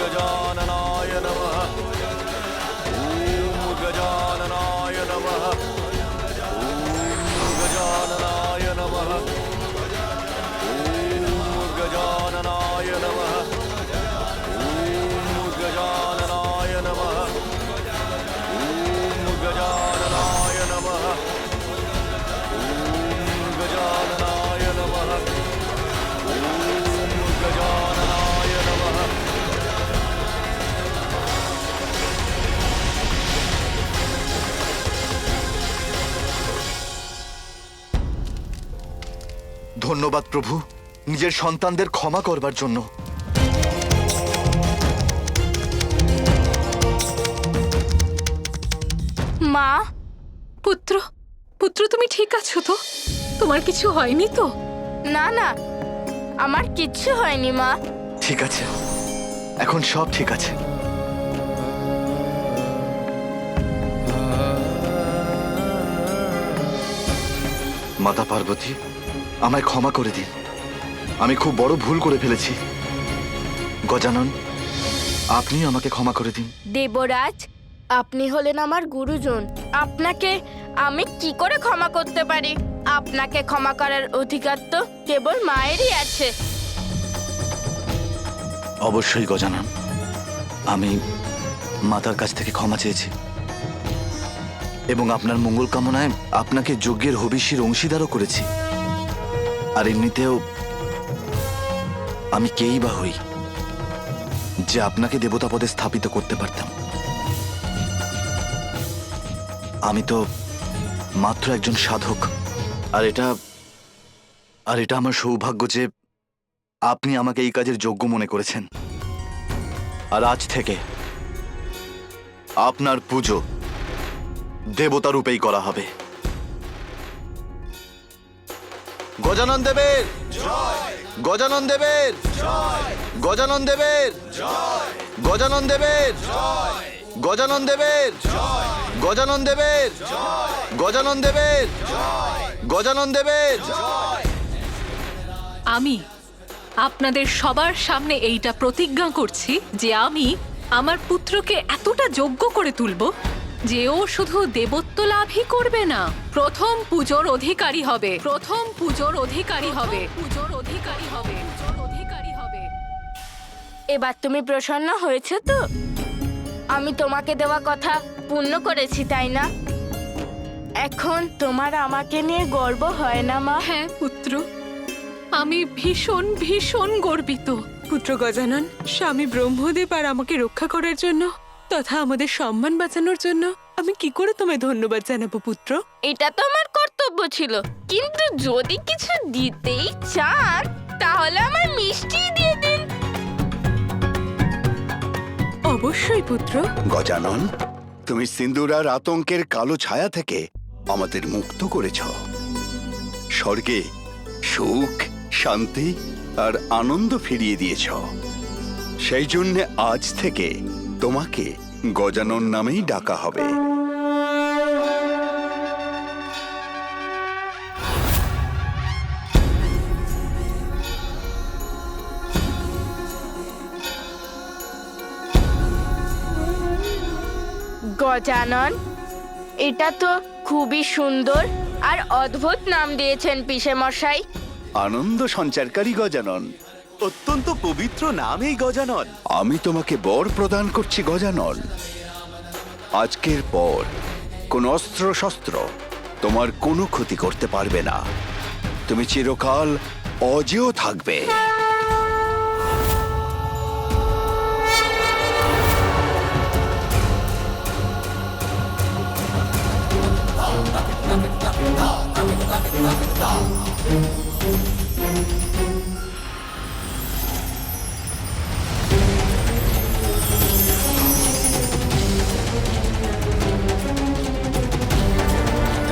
গজাননায় নমঃ। ওম গজাননায় নমঃ। ওম গজাননায় নমঃ। ওম গজাননায় নমঃ। ওম গজাননায় নমঃ। ওম গজাননায় নমঃ। ওম গজাননায় নমঃ। ওম গজাননায় নমঃ। ধন্যবাদ প্রভু, নিজের সন্তানদের ক্ষমা করবার জন্য। মা, পুত্র, পুত্র তুমি ঠিক আছো তো? তোমার কিছু হয়নি তো? না না, আমার কিচ্ছু হয়নি মা। ঠিক আছে, এখন সব ঠিক আছে। মাতা পার্বতী, আমায় ক্ষমা করে দিন। আমি খুব বড় ভুল করে ফেলেছি। গজানন, আপনি আমাকে ক্ষমা করে দিন। দেবরাজ, আপনি হলেন আমার গুরুজন। আপনাকে আমি কি করে ক্ষমা করতে পারি? আপনাকে ক্ষমা করার অধিকার তো কেবল মায়েরই আছে। অবশ্যই গজানন, আমি মাতার কাছ থেকে ক্ষমা চেয়েছি এবং আপনার মঙ্গল কামনায় আপনাকে যজ্ঞের হবিষ্যির অংশীদারও করেছি। আর এমনিতেও আমি কেই বা হই যে আপনাকে দেবতা পদে স্থাপিত করতে পারতাম। আমি তো মাত্র একজন সাধক। আর এটা আমার সৌভাগ্য যে আপনি আমাকে এই কাজের যোগ্য মনে করেছেন। আর আজ থেকে আপনার পুজো দেবতা রূপেই করা হবে। গজানন দেবের জয়, গজানন দেবের জয়, গজানন দেবের জয়, গজানন দেবের জয়, গজানন দেবের জয়, গজানন দেবের জয়, গজানন দেবের জয়, গজানন দেবের জয়। আমি আপনাদের সবার সামনে এইটা প্রতিজ্ঞা করছি যে আমি আমার পুত্রকে এতটা যোগ্য করে তুলব যে ও শুধু দেবত্ব লাভই করবে না, প্রথম পুজোর অধিকারী হবে, প্রথম পুজোর অধিকারী হবে, পুজোর অধিকারী হবে, পুজোর অধিকারী হবে। এবার তুমি প্রসন্ন হয়েছে তো? আমি তোমাকে দেওয়া কথা পূর্ণ করেছি, তাই না? এখন তোমার আমাকে নিয়ে গর্ব হয় না মা? হ্যাঁ পুত্র, আমি ভীষণ ভীষণ গর্বিত। পুত্র গজানন, স্বামী ব্রহ্মদেব আর আমাকে রক্ষা করার জন্য তথা আমাদের সম্মান বাঁচানোর জন্য আমি কি করে তোমায় ধন্যবাদ জানাবো পুত্র? এটা তো আমার কর্তব্য ছিল, কিন্তু যদি কিছু দিতেই চান তাহলে আমার মিষ্টি দিয়ে দিন। অবশ্যই পুত্র। গজানন, তুমি সিন্দুর আর আতঙ্কের কালো ছায়া থেকে আমাদের মুক্ত করেছ। স্বর্গে সুখ, শান্তি আর আনন্দ ফিরিয়ে দিয়েছ। সেই জন্যে আজ থেকে তোমাকে গজানন নামেই ডাকা হবে। গজানন, এটা তো খুবই সুন্দর আর অদ্ভুত নাম দিয়েছেন পিসে মশাই। আনন্দ সঞ্চারকারী গজানন। অত্যন্ত পবিত্র নাম এই গজানন। আমি তোমাকে বর প্রদান করছি গজানন। আজকের পর কোন অস্ত্র শস্ত্র তোমার কোনো ক্ষতি করতে পারবে না। তুমি চিরকাল অজেয় থাকবে।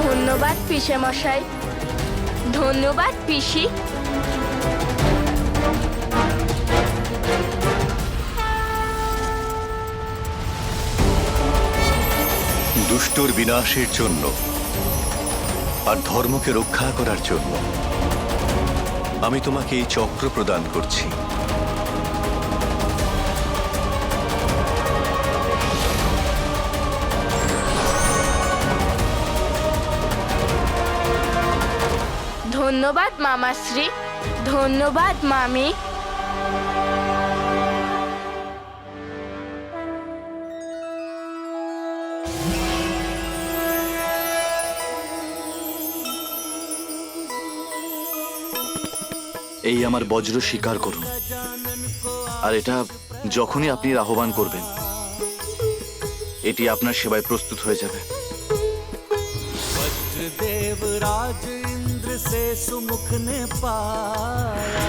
ধন্যবাদ পিসে মশাই, ধন্যবাদ পিসি। দুষ্টর বিনাশের জন্য আর ধর্মকে রক্ষা করার জন্য আমি তোমাকে এই চক্র প্রদান করছি। ধন্যবাদ মামাশ্রী, ধন্যবাদ মামি। এই আমার বজ্র স্বীকার করুন, আর এটা যখনই আপনি এর আহ্বান করবেন, এটি আপনার সেবায় প্রস্তুত হয়ে যাবে। देव राज इंद्र से सुमुख ने पाया,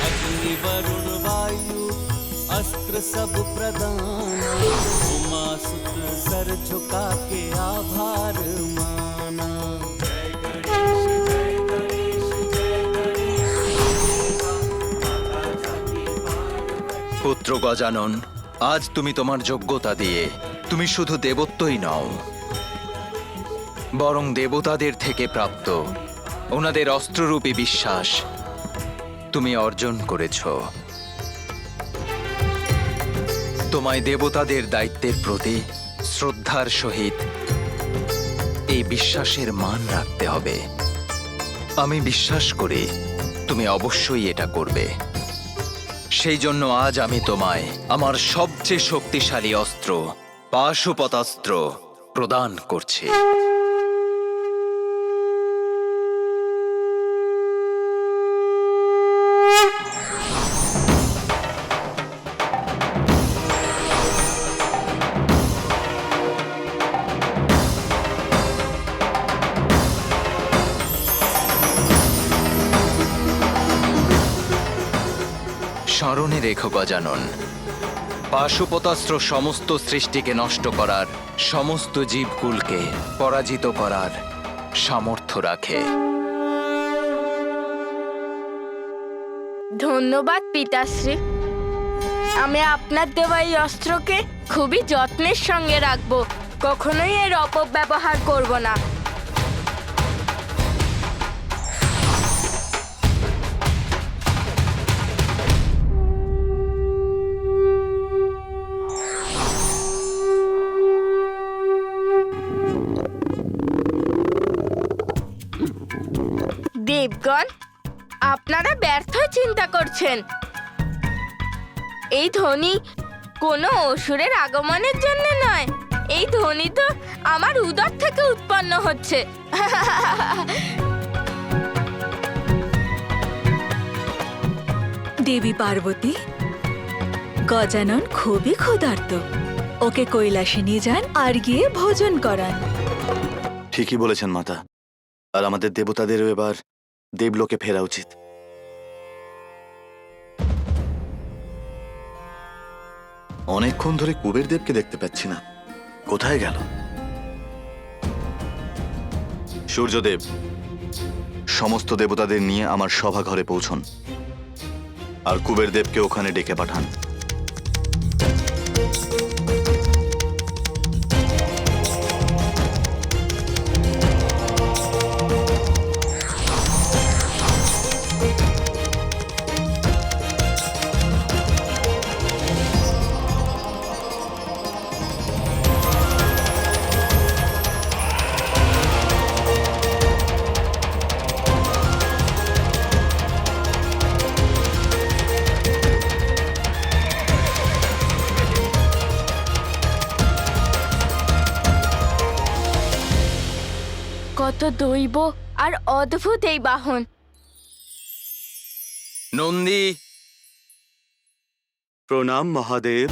अग्नि वरुण वायु अस्त्र सब प्रदान, उमा सुत सर झुका के आभार माना। পুত্র গজানন, আজ তুমি তোমার যোগ্যতা দিয়ে তুমি শুধু দেবত্বই নও, বরং দেবতাদের থেকে প্রাপ্ত ওনাদের অস্ত্ররূপী বিশ্বাস তুমি অর্জন করেছ। তোমায় দেবতাদের দায়িত্বের প্রতি শ্রদ্ধার সহিত এই বিশ্বাসের মান রাখতে হবে। আমি বিশ্বাস করি তুমি অবশ্যই এটা করবে। সেই জন্য আজ আমি তোমায় আমার সবচেয়ে শক্তিশালী অস্ত্র পাশুপতাস্ত্র প্রদান করছি। স্মরণে রেখো গজানন, পাশুপতাস্ত্র সমস্ত সৃষ্টিকে নষ্ট করার, সমস্ত জীবকুলকে পরাজিত করার সামর্থ্য রাখে। ধন্যবাদ পিতাশ্রী, আমি আপনার দেওয়া এই অস্ত্রকে খুবই যত্নের সঙ্গে রাখবো, কখনোই এর অপব্যবহার করব না। দেবগণ, আপনারা ব্যর্থ চিন্তা করছেন। এই ধ্বনি কোনো অসুরের আগমনের জন্য নয়, এই ধ্বনি তো আমার উদর থেকে উৎপন্ন হচ্ছে। দেবী পার্বতী, গজানন খুবই ক্ষুধার্ত, ওকে কৈলাসে নিয়ে যান আর গিয়ে ভোজন করান। ঠিকই বলেছেন মাতা, আর আমাদের দেবতাদেরও এবার দেবলোকে ফেরা উচিত। অনেকক্ষণ ধরে কুবের দেবকে দেখতে পাচ্ছি না, কোথায় গেল? সূর্যদেব, সমস্ত দেবতাদের নিয়ে আমার সভা ঘরে পৌঁছন, আর কুবের দেবকে ওখানে ডেকে পাঠান। কত দৈব আর অদ্ভুত এই বাহন। নন্দী, প্রণাম মহাদেব।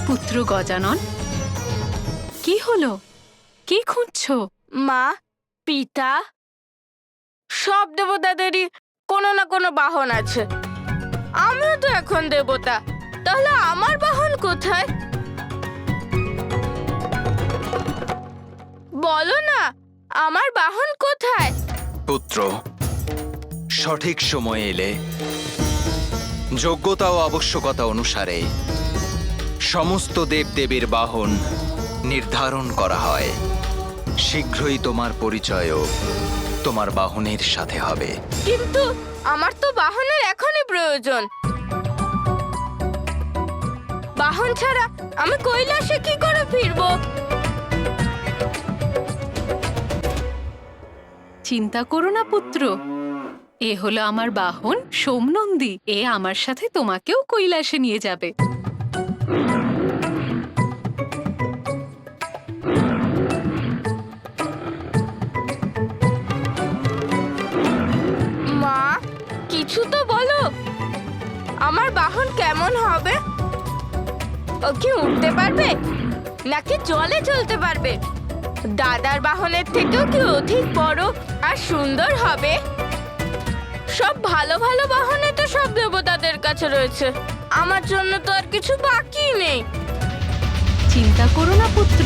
পুত্র গজানন, কি হলো? কি খুঁজছো? মা, পিতা, সব দেবতাদেরই কোনো না কোনো বাহন আছে। আমিও তো এখন দেবতা, তাহলে আমার বাহন কোথায়? বলো না, আমার বাহন কোথায়? পুত্র, সঠিক সময়ে এলে যোগ্যতা ও আবশ্যকতা অনুসারে সমস্ত দেবদেবীর বাহন নির্ধারণ করা হয়। শীঘ্রই তোমার পরিচয়ও তোমার বাহনের সাথে হবে। কিন্তু আমার তো বাহনের এখনই প্রয়োজন। বাহন ছাড়া আমি কৈলাসে কি করে ফিরবো? চিন্তা করো না পুত্র, এ হলো আমার বাহন সোমনন্দী। এ আমার সাথে তোমাকেও কৈলাসে নিয়ে যাবে। মা, কিছু তো বলো, আমার বাহন কেমন হবে? ও কি উঠতে পারবে নাকি জলে চলতে পারবে? দাদার বাহনের থেকেও কি অধিক বড় আর সুন্দর হবে? সব ভালো ভালো বাহনে তো সব দেবতাদের কাছে রয়েছে, আমার জন্য তো আর কিছু বাকি নেই। চিন্তা করো না পুত্র,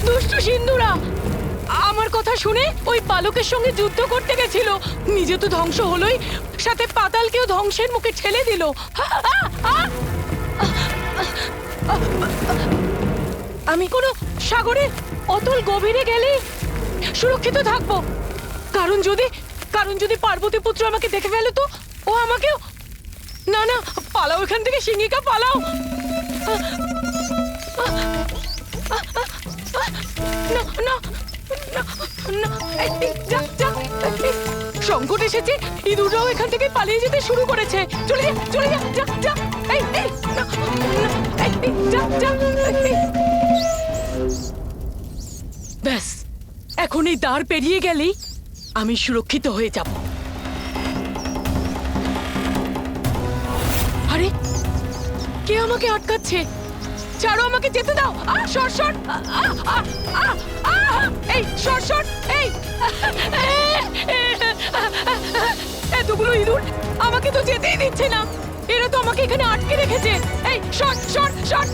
দুষ্টু সিন্ধুরা আমার কথা শুনে ওই বালকের সঙ্গে যুদ্ধ করতে গেছিল, নিজে তো ধ্বংস হলোই, সাথে পাতালকেও ধ্বংসের মুখে ঠেলে দিল। আমি কোনো সাগরের অতল গভীরে গেলে সুরক্ষিত থাকবো, কারণ যদি পার্বতী পুত্র আমাকে দেখে ফেলে তো ও আমাকেও। না না, পালাও এখান থেকে, সিংহিকা পালাও। না না না না, যা যা, সংকট এসেছে, ইঁদুররাও এখান থেকে পালিয়ে যেতে শুরু করেছে। চলে যা চলে যা, যা যা, এই এই না, না, এই, যা যা। ব্যাস, এখন এই দ্বার পেরিয়ে গেলেই আমি সুরক্ষিত হয়ে যাব। আরে কে আমাকে আটকাচ্ছে? ছাড়ো, আমাকে যেতে দাও। সর সর, এই সর সর, এই এতগুলো ইঁদুর আমাকে তো যেতেই দিচ্ছে না, এরা তো আমাকে এখানে আটকে রেখেছে। এই সর সর সর,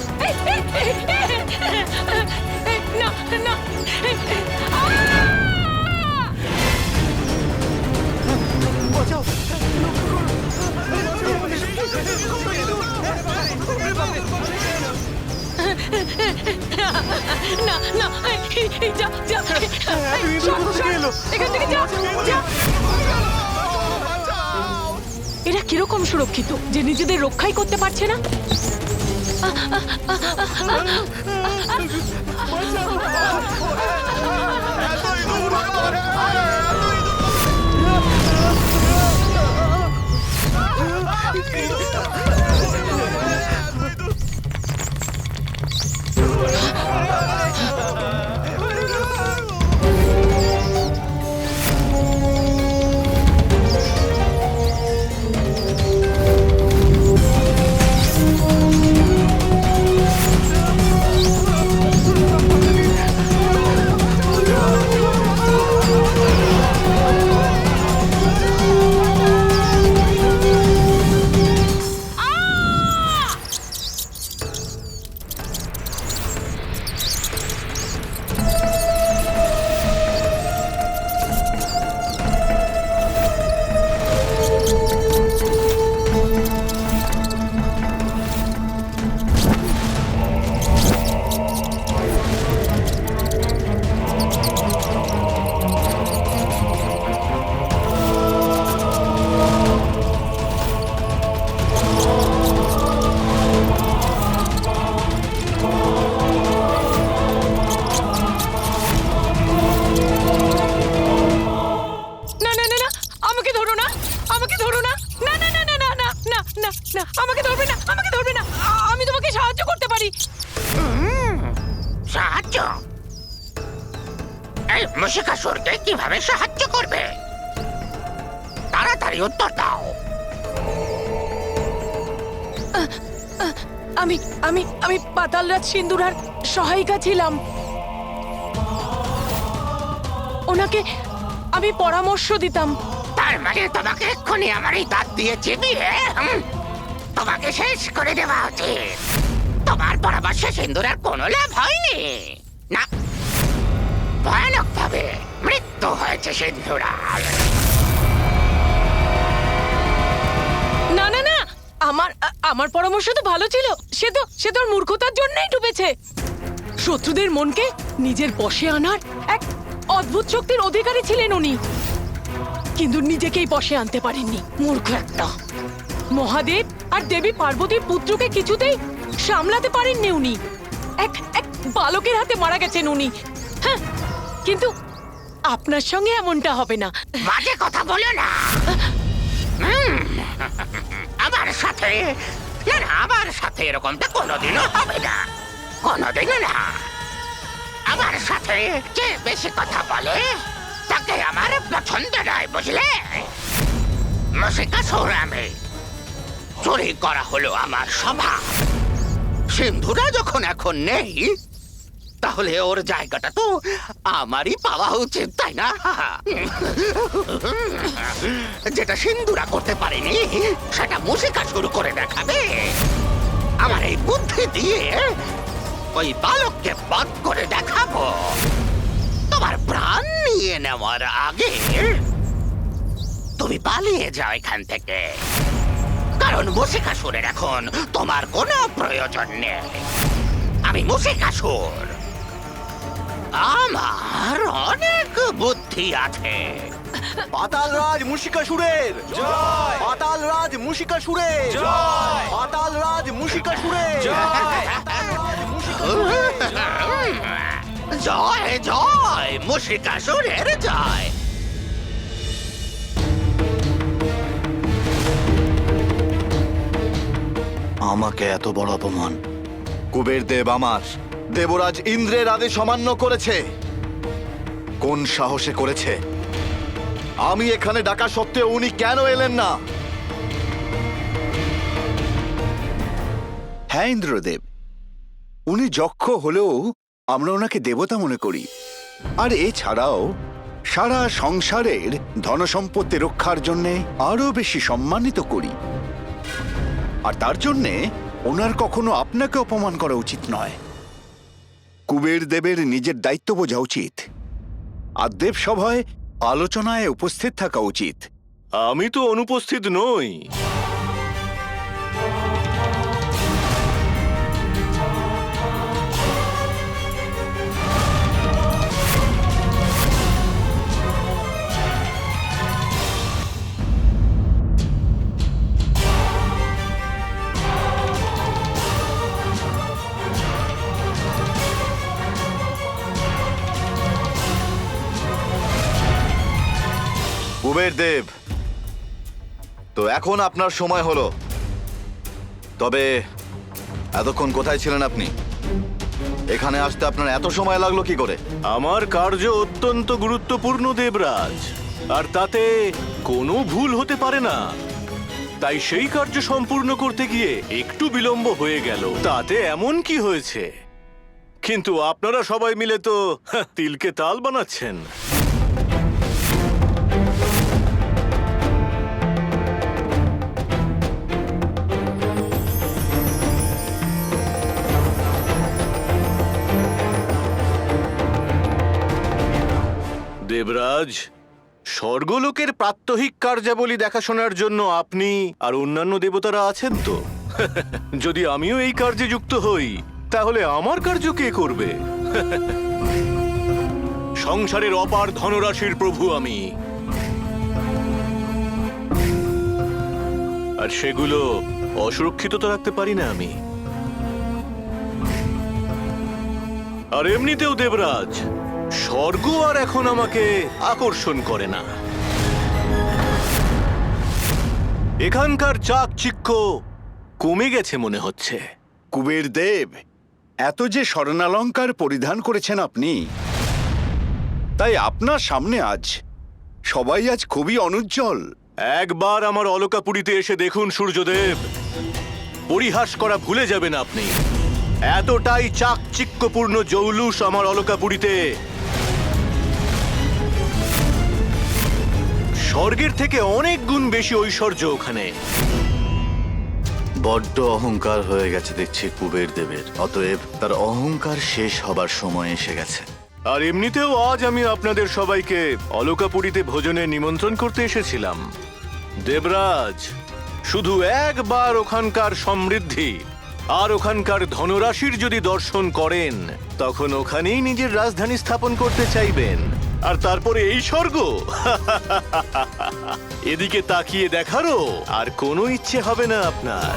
না না, না না, যা যা, এখান থেকে যা যা। এরা কিরকম সুরক্ষিত যে নিজেদের রক্ষাই করতে পারছে না? সাহায্য? এই মুশিকাসুরকে কিভাবে সাহায্য করবে? তাড়াতাড়ি উত্তর দাও। আমি আমি আমি পাতালরাজ সিন্দুরার সহায়িকা ছিলাম। ওনাকে আমি পরামর্শ দিতাম। তার মানে তোমাকে এক্ষুনি আমার এই দাঁত দিয়ে চিবিয়ে তোমাকে শেষ করে দেওয়া উচিত। তোমার পরামর্শে সিন্দুরের কোনো লাভ হয়নি, না ভয়ানক ভাবে মৃত্যু হয়েছে সিন্দুরার। না না না, আমার পরামর্শ তো ভালো ছিল। সে তো ওর মূর্খতার জন্যই ডুবেছে। শত্রুদের মনকে নিজের বশে আনার এক অদ্ভুত শক্তির অধিকারী ছিলেন উনি, কিন্তু নিজেকেই বশে আনতে পারেননি। মূর্খ একটা। মহাদেব আর দেবী পার্বতীর পুত্রকে কিছুতেই সামলাতে পারেননি উনি। এক বালকের হাতে মারা গেছেন উনি। হ্যাঁ, কিন্তু আপনার সঙ্গে এমনটা হবে না। বাজে কথা বলো না। আমার সাথে না, আমার সাথে এরকমটা কোনোদিনও হবে না, কোনোদিনও না। আমার সাথে যে বেশি কথা বলে তাকে আমার পছন্দ নয়, বুঝলে? মুশিকাসুর আমি, চুরি করা হলো আমার স্বভাব। সিন্ধুরা যখন এখন নেই, তাহলে ওর জায়গাটা তো আমারই পাওয়া উচিত, তাই না? যেটা সিন্ধুরা করতে পারেনি সেটা মুশিকাসুর করে দেখাবে। আমার এই বুদ্ধি দিয়ে ওই বালককে বধ করে দেখাবো। তোমার প্রাণ নিয়ে নেওয়ার আগে তুমি পালিয়ে যাও এখান থেকে, কারণ মুশিকাসুরের এখন তোমার কোনো প্রয়োজন নেই। আমি মুশিকাসুর, আমার অনেক বুদ্ধি আছে। পাতালরাজ মুশিকাসুরের জয়! পাতালরাজ মুশিকাসুরের জয়! পাতালরাজ মুশিকাসুরের জয় জয় মুশিকাসুরের জয়। আমাকে এত বড় অপমান কুবের দেব আমার দেবরাজ ইন্দ্রের আদেশ অমান্য করেছে। কোন সাহসে করেছে? আমি এখানে ডাকা সত্ত্বেও উনি কেন এলেন না? হ্যাঁ ইন্দ্রদেব, উনি যক্ষ হলেও আমরা ওনাকে দেবতা মনে করি। আর এছাড়াও সারা সংসারের ধনসম্পত্তি রক্ষার জন্যে আরো বেশি সম্মানিত করি। আর তার জন্যে ওনার কখনো আপনাকে অপমান করা উচিত নয়। কুবের দেবের নিজের দায়িত্ব বোঝা উচিত, আর দেব সভায় আলোচনায় উপস্থিত থাকা উচিত। আমি তো অনুপস্থিত নই। কুবের দেব, তো এখন আপনার সময় হলো। তবে এতক্ষণ কোথায় ছিলেন আপনি? এখানে আসতে আপনার এত সময় লাগলো কি করে? আমার কার্য অত্যন্ত গুরুত্বপূর্ণ দেবরাজ, আর তাতে কোনো ভুল হতে পারে না। তাই সেই কার্য সম্পূর্ণ করতে গিয়ে একটু বিলম্ব হয়ে গেল, তাতে এমন কি হয়েছে? কিন্তু আপনারা সবাই মিলে তো তিলকে তাল বানাচ্ছেন। দেবরাজ, স্বর্গলোকের প্রাত্যহিক কার্যাবলী দেখাশোনার জন্য আপনি আর অন্যান্য দেবতারা আছেন তো? যদি আমিও এই কার্যে যুক্ত হই, তাহলে আমার কার্য কে করবে? সংসারের অপার ধনরাশির প্রভু আমি, আর সেগুলো অসুরক্ষিত তো রাখতে পারি না আমি। আর এমনিতেও দেবরাজ, স্বর্গ আর এখন আমাকে আকর্ষণ করে না। এখানকার চাকচিক্য কমে গেছে মনে হচ্ছে। কুবের দেব, এত যে স্বর্ণালঙ্কার পরিধান করেছেন আপনি, তাই আপনার সামনে আজ সবাই আজ খুবই অনুজ্জ্বল। একবার আমার অলকাপুরীতে এসে দেখুন সূর্যদেব, পরিহাস করা ভুলে যাবেন আপনি। এতটাই চাকচিক্যপূর্ণ জৌলুস আমার অলকাপুরীতে। স্বর্গের থেকে অনেক গুণ বেশি ঐশ্বর্য ওখানে। বড্ড অহংকার হয়ে গেছে দেখছি কুবের দেবের, অতএব তার অহংকার শেষ হবার সময় এসে গেছে। আর এমনিতেও আজ আমি আপনাদের সবাইকে অলকাপুরীতে ভোজনের নিমন্ত্রণ করতে এসেছিলাম। দেবরাজ, শুধু একবার ওখানকার সমৃদ্ধি আর ওখানকার ধনরাশির যদি দর্শন করেন, তখন ওখানেই নিজের রাজধানী স্থাপন করতে চাইবেন। আর তারপরে এই স্বর্গ এদিকে তাকিয়ে দেখারও আর কোনো ইচ্ছে হবে না আপনার।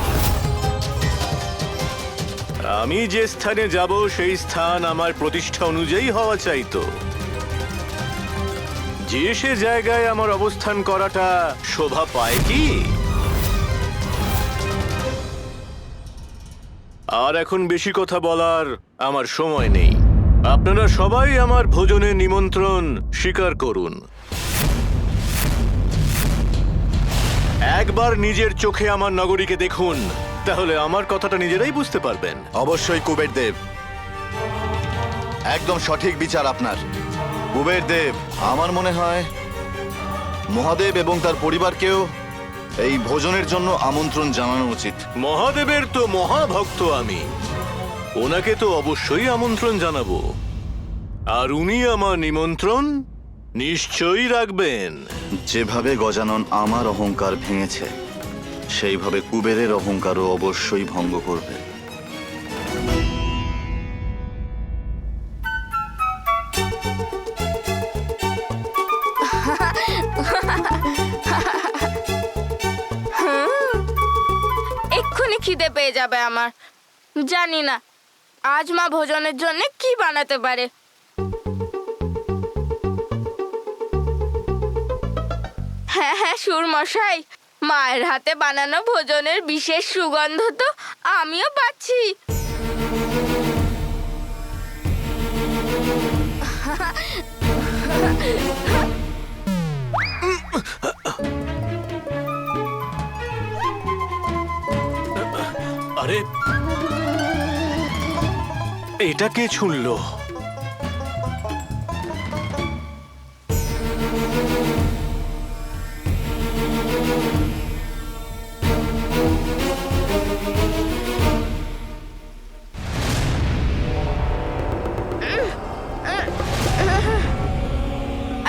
আমি যে স্থানে যাব সেই স্থান আমার প্রতিষ্ঠা অনুযায়ী হওয়া চাইতো। যে সে জায়গায় আমার অবস্থান করাটা শোভা পায় কি? আর এখন বেশি কথা বলার আমার সময় নেই। আপনারা সবাই আমার ভোজনের নিমন্ত্রণ স্বীকার করুন। একবার নিজের চোখে আমার নগরীকে দেখুন, তাহলে আমার কথাটা নিজেরাই বুঝতে পারবেন। অবশ্যই কুবের দেব, একদম সঠিক বিচার আপনার। কুবের দেব, আমার মনে হয় মহাদেব এবং তার পরিবারকেও এই ভোজনের জন্য আমন্ত্রণ জানানো উচিত। মহাদেবের তো মহাভক্ত আমি, ওনাকে তো অবশ্যই আমন্ত্রণ জানাবো। আর উনি আমার নিমন্ত্রণ নিশ্চয়ই রাখবেন। যেভাবে গজানন আমার অহংকার ভেঙেছে, সেইভাবে কুবেরের অহংকারও অবশ্যই ভঙ্গ করবে। এক্ষুনি খিদে পেয়ে যাবে আমার। জানি না আজ মা ভোজনের জন্য কি বানাতে পারে। হ্যাঁ হ্যাঁ, সুরমশাই, মায়ের হাতে বানানো ভোজনের বিশেষ সুগন্ধ তো আমিও পাচ্ছি। আরে, এটা কে ছুঁড়লো?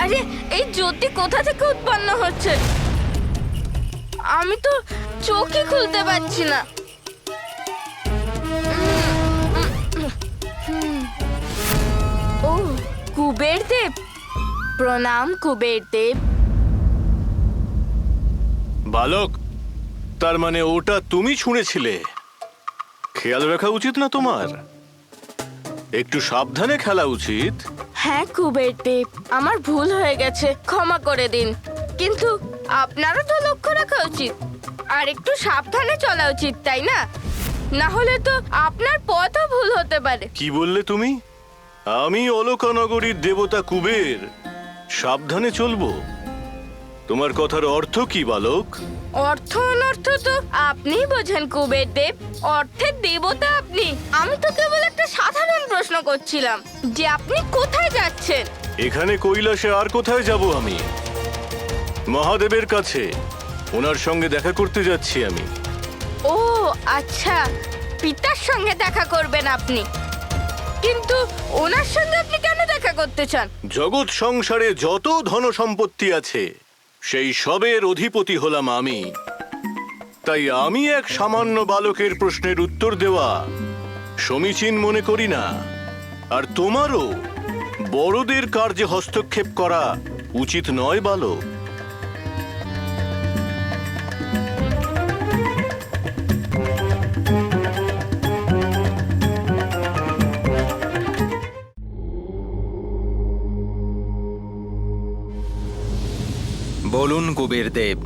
আরে, এই জ্যোতি কোথা থেকে উৎপন্ন হচ্ছে? আমি তো চোখই খুলতে পারছি না। ও, কুবের দেব, প্রণাম কুবের দেব। বালক, তার মানে ওটা তুমি ছুঁড়েছিলে? খেয়াল রাখা উচিত না তোমার? একটু সাবধানে খেলা উচিত। হ্যাঁ কুবের দেব, আমার ভুল হয়ে গেছে, ক্ষমা করে দিন। কিন্তু আপনারও তো লক্ষ্য রাখা উচিত আর একটু সাবধানে চলা উচিত, তাই না? না হলে তো আপনার পথও ভুল হতে পারে। কি বললে তুমি? আমি অলকানগরীর দেবতা কুবের সাবধানে চলবো? তোমার কথার অর্থ কি বালক? অর্থ অনর্থ তো আপনিই বোঝেন কুবের দেব। অর্থের দেবতা আপনি। আমি তো কেবল একটা সাধারণ প্রশ্ন করছিলাম যে আপনি কোথায় যাচ্ছেন। এখানে কৈলাসে আর কোথায় যাব আমি? মহাদেবের কাছে, ওনার সঙ্গে দেখা করতে যাচ্ছি আমি। ও আচ্ছা, পিতার সঙ্গে দেখা করবেন আপনি। কিন্তু ওনার সঙ্গে আপনি কেন দেখা করতে চান? জগৎ সংসারে যত ধন সম্পত্তি আছে সেই সবের অধিপতি হলাম আমি। তাই আমি এক সামান্য বালকের প্রশ্নের উত্তর দেওয়া সমীচীন মনে করি না। আর তোমারও বড়দের কার্যে হস্তক্ষেপ করা উচিত নয় বালক। বলুন কুবের দেব,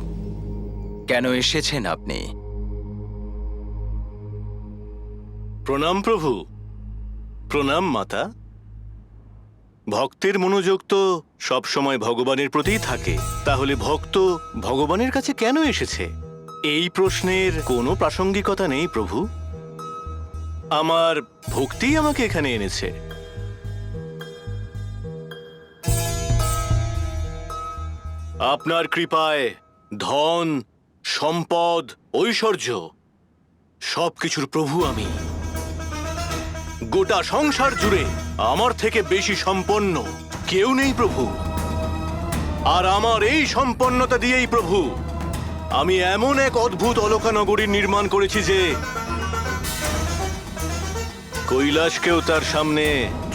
কেন এসেছেন আপনি? প্রণাম প্রভু। প্রণাম মাতা। ভক্তের মনোযোগ তো সবসময় ভগবানের প্রতিই থাকে, তাহলে ভক্ত ভগবানের কাছে কেন এসেছে এই প্রশ্নের কোনো প্রাসঙ্গিকতা নেই প্রভু। আমার ভক্তিই আমাকে এখানে এনেছে। আপনার কৃপায় ধন, সম্পদ, ঐশ্বর্য সবকিছুর প্রভু আমি। গোটা সংসার জুড়ে আমার থেকে বেশি সম্পন্ন কেউ নেই প্রভু। আর আমার এই সম্পন্নতা দিয়েই প্রভু আমি এমন এক অদ্ভুত অলকানগরী নির্মাণ করেছি যে কৈলাসকেও তার সামনে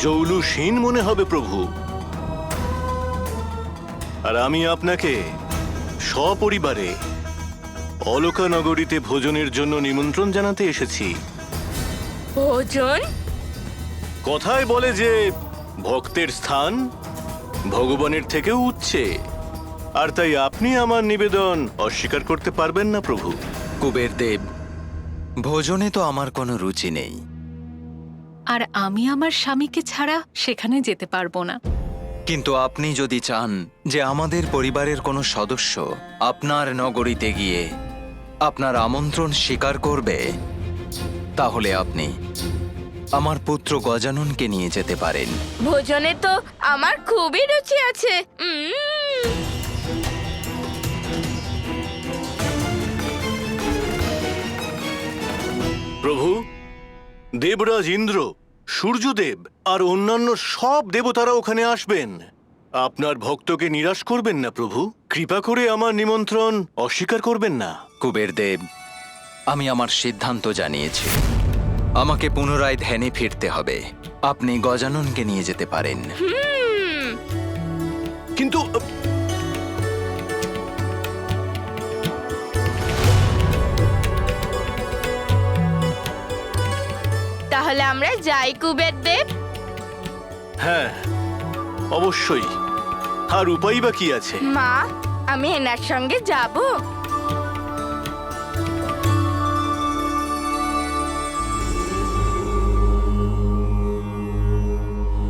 জৌলুসহীন মনে হবে প্রভু। আর আমি আপনাকে সপরিবারে অলকানগরীতে ভোজনের জন্য নিমন্ত্রণ জানাতে এসেছি। ভোজন? কথায় বলে যে ভক্তের স্থান ভগবানের থেকেও উচ্চে, আর তাই আপনি আমার নিবেদন অস্বীকার করতে পারবেন না প্রভু। কুবের দেব, ভোজনে তো আমার কোনো রুচি নেই। আর আমি আমার স্বামীকে ছাড়া সেখানে যেতে পারবো না। কিন্তু আপনি যদি চান যে আমাদের পরিবারের কোনো সদস্য আপনার নগরীতে গিয়ে আপনার আমন্ত্রণ স্বীকার করবে, তাহলে আপনি আমার পুত্র গজাননকে নিয়ে যেতে পারেন। ভোজনে তো আমার খুবই রুচি আছে। প্রভু, দেবরাজ ইন্দ্র, সূর্যদেব আর অন্যান্য সব দেবতারা ওখানে আসবেন। আপনার ভক্তকে নিরাশ করবেন না প্রভু। কৃপা করে আমার নিমন্ত্রণ অস্বীকার করবেন না। কুবের দেব, আমি আমার সিদ্ধান্ত জানিয়েছি। আমাকে পুনরায় ধ্যানে ফিরতে হবে। আপনি গজাননকে নিয়ে যেতে পারেন। কিন্তু তাহলে আমরা যাই কুবের দেব। হ্যাঁ, অবশ্যই। আর উপায় বা কি আছে? মা, আমি এনার সঙ্গে যাব।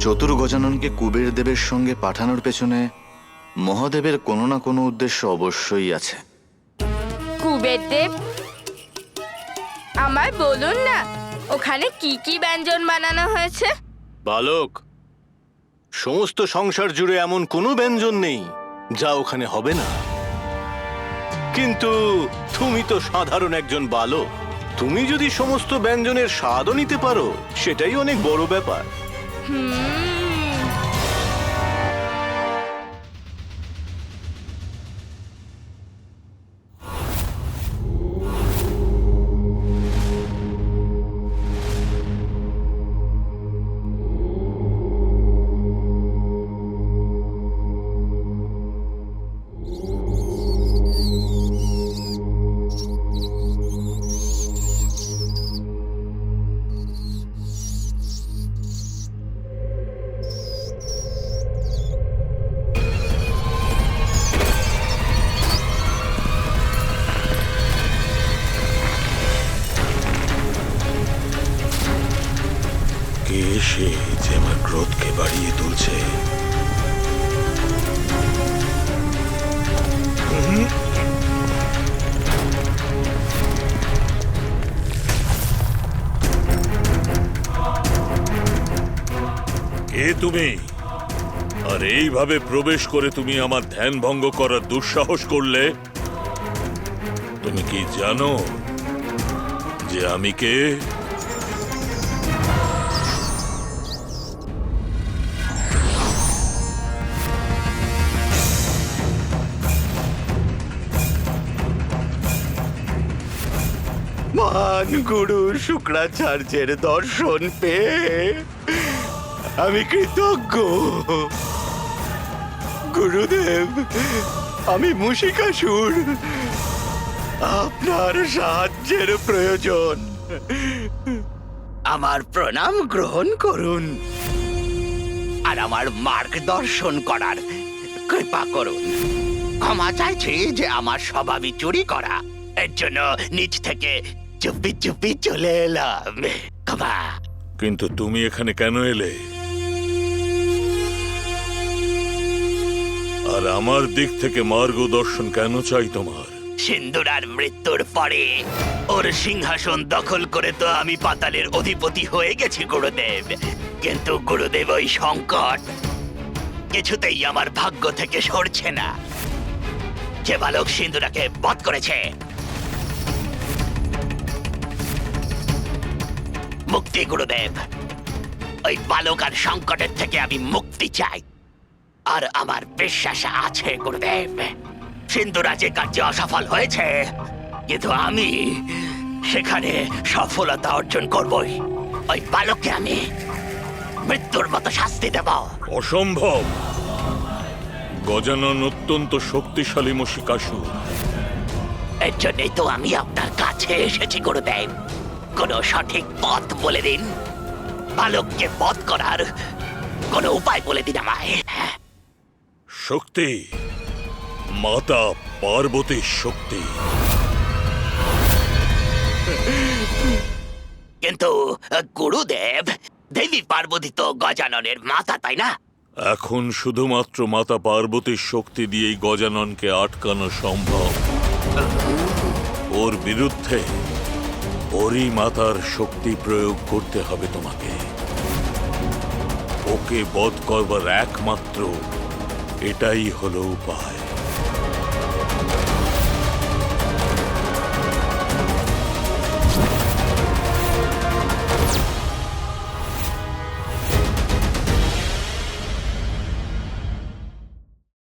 চতুর গজাননকে কুবের দেবের সঙ্গে পাঠানোর পেছনে মহাদেবের কোনো না কোনো উদ্দেশ্য অবশ্যই আছে। কুবের দেব, আমায় বলুন না ওখানে কি কি ব্যঞ্জন বানানো হয়েছে? বালক, সমস্ত সংসার জুড়ে এমন কোনো ব্যঞ্জন নেই যা ওখানে হবে না। কিন্তু তুমি তো সাধারণ একজন বালক। তুমি যদি সমস্ত ব্যঞ্জনের স্বাদও নিতে পারো, সেটাই অনেক বড় ব্যাপার। কে সে যে আমার ক্রোধকে বাড়িয়ে তুলছে? কে তুমি? আর এইভাবে প্রবেশ করে তুমি আমার ধ্যান ভঙ্গ করার দুঃসাহস করলে? তুমি কি জানো যে আমি কে? মান গুরু শুক্রাচার্যের দর্শন পেয়ে আমি কৃতজ্ঞ। গুরুদেব, আমি মুশিকাসুর, আপনার সাহায্যের প্রয়োজন। আমার প্রণাম গ্রহণ করুন আর আমার মার্গদর্শন করার কৃপা করুন। ক্ষমা চাইছি যে আমার স্বভাবই চুরি করা, এর জন্য নিজ থেকে চুপি চুপি চলে এলাম। ক্ষমা। কিন্তু তুমি এখানে কেন এলে? আর আমার দিক থেকে মার্গদর্শন কেন চাই তোমার? সিন্দুরার মৃত্যুর পরে ওর সিংহাসন দখল করে তো আমি পাতালের অধিপতি হয়ে গেছি গুরুদেব। কিন্তু গুরুদেব, ওই সংকট কিছুতেই আমার ভাগ্য থেকে সরছে না। যে বালক সিন্ধুরাকে বধ করেছে। মুক্তি গুরুদেব, ওই বালক আর সংকটের থেকে আমি মুক্তি চাই। আর আমার বিশ্বাস আছে গুরুদেব, সিন্ধুরা যে কার্যে অসফল হয়েছে, কিন্তু আমি সেখানে সফলতা অর্জন করবই। ওই বালককে আমি মৃত্যুর মতো শাস্তি দেব। অসম্ভব। গজানন অত্যন্ত শক্তিশালী মশিকাসুর। এর জন্যই তো আমি আপনার কাছে এসেছি গুরুদেব। কোনো সঠিক পথ বলে দিন, বালককে বধ করার কোনো উপায় বলে দিন আমায়। শক্তি, মাতা পার্বতীর শক্তি। কিন্তু গুরুদেব, দেবী পার্বতী তো গজাননের মাতা, তাই না? এখন শুধুমাত্র মাতা পার্বতীর শক্তি দিয়েই গজাননকে আটকানো সম্ভব। ওর বিরুদ্ধে ওরই মাতার শক্তি প্রয়োগ করতে হবে তোমাকে। ওকে বধ করবার একমাত্র এটাই হলো উপায়।